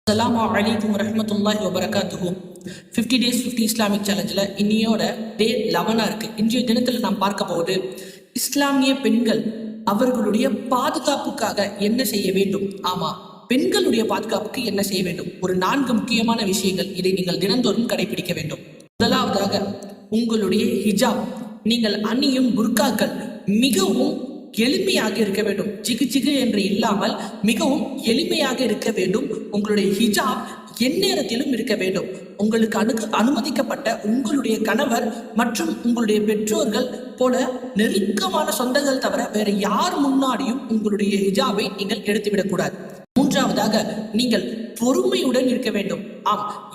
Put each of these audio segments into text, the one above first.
அஸ்ஸலாமு அலைக்கும் வரஹ்மத்துல்லாஹி வபரகாத்துஹு. 50 days 50 இஸ்லாமிக் சேலஞ்சில் இன்னையோட டே 11 இருக்குது. இன்றைய தினத்தில் நாம் பார்க்க போவது இஸ்லாமிய பெண்கள் அவர்களுடைய பாதுகாப்புக்காக என்ன செய்ய வேண்டும். பெண்களுடைய பாதுகாப்புக்கு என்ன செய்ய வேண்டும். ஒரு 4 முக்கியமான விஷயங்கள், இதை நீங்கள் தினந்தோறும் கடைபிடிக்க வேண்டும். முதலாவதாக, உங்களுடைய ஹிஜாப், நீங்கள் அணியும் புர்காக்கள் மிகவும் எளிமையாக இருக்க வேண்டும். சிகு சிகு என்று இல்லாமல் மிகவும் எளிமையாக இருக்க வேண்டும். உங்களுடைய ஹிஜாப் எந்நேரத்திலும் இருக்க வேண்டும். உங்களுக்கு அனுமதிக்கப்பட்ட உங்களுடைய கணவர் மற்றும் உங்களுடைய பெற்றோர்கள் போல நெருக்கமான சொந்தங்கள் தவிர வேற யார் முன்னாடியும் உங்களுடைய ஹிஜாபை நீங்கள் எடுத்துவிடக்கூடாது. மூன்றாவதாக, நீங்கள் பொறுமையுடன் இருக்க வேண்டும்.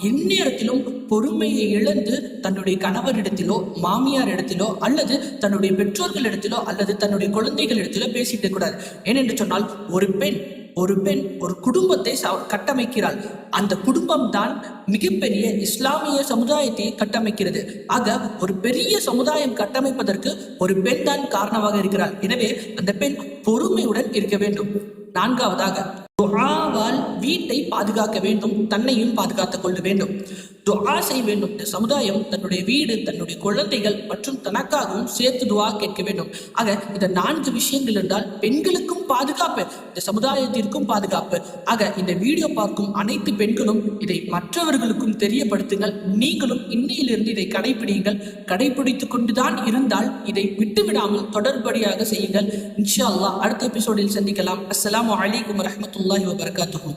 எந்நேரத்திலும் பொறுமையை இழந்து தன்னுடைய கணவரிடத்திலோ மாமியார் இடத்திலோ அல்லது தன்னுடைய பெற்றோர்கள் இடத்திலோ அல்லது தன்னுடைய குழந்தைகள் இடத்திலோ பேசிட்டு கூடாது. ஏனென்று சொன்னால், ஒரு பெண் ஒரு குடும்பத்தை கட்டமைக்கிறாள். அந்த குடும்பம் தான் மிகப்பெரிய இஸ்லாமிய சமுதாயத்தை கட்டமைக்கிறது. ஆக ஒரு பெரிய சமுதாயம் கட்டமைப்பதற்கு ஒரு பெண் தான் காரணமாக இருக்கிறாள். எனவே அந்த பெண் பொறுமையுடன் இருக்க வேண்டும். நான்காவதாக, துஆவால் வீட்டை பாதுகாக்க வேண்டும், தன்னையும் பாதுகாத்துக் கொள்ள வேண்டும். துஆ செய்ய வேண்டும். இந்த சமுதாயம் தன்னுடைய வீடு, தன்னுடைய குழந்தைகள் மற்றும் தனக்காகவும் சேர்த்து துஆ கேட்க வேண்டும். ஆக இந்த 4 விஷயங்கள் இருந்தால் பெண்களுக்கும் பாதுகாப்பு, இந்த சமுதாயத்திற்கும் பாதுகாப்பு. ஆக இந்த வீடியோ பார்க்கும் அனைத்து பெண்களும் இதை மற்றவர்களுக்கும் தெரியப்படுத்துங்கள். நீங்களும் இன்னையிலிருந்து இதை கடைபிடியுங்கள். கடைபிடித்துக் கொண்டுதான் இருந்தால் இதை விட்டுவிடாமல் தொடர்படியாக செய்யுங்கள். இன்ஷா அல்லாஹ் அடுத்த எபிசோடில் சந்திக்கலாம். அஸ்ஸலாமு அலைக்கும் வரஹ்மத்துல்லாஹி வபரகாத்துஹு.